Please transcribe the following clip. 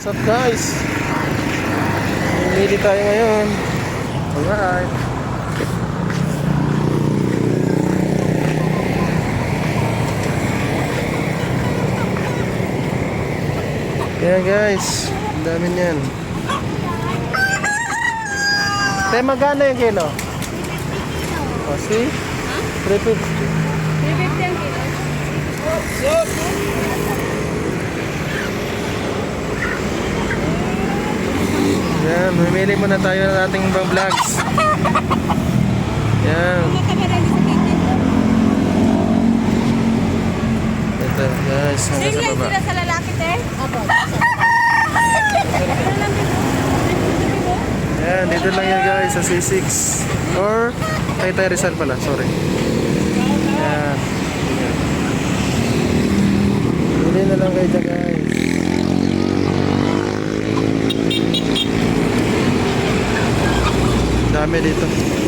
What's up guys? Mamili tayo ngayon. Alright. Yan guys, ang dami niyan. Te, magkano yung kilo? O, see? 350. 350 ang kilo. Yan, mamili muna tayo ng ating ibang vlogs. Yan. Ito guys, hanggang sa baba. Sila sa lalaki, te? Opo. Yan, dito lang yan guys sa C6 or kay Rizal pala, sorry. Yan. Bili na lang kayo dyan guys. Dami dito.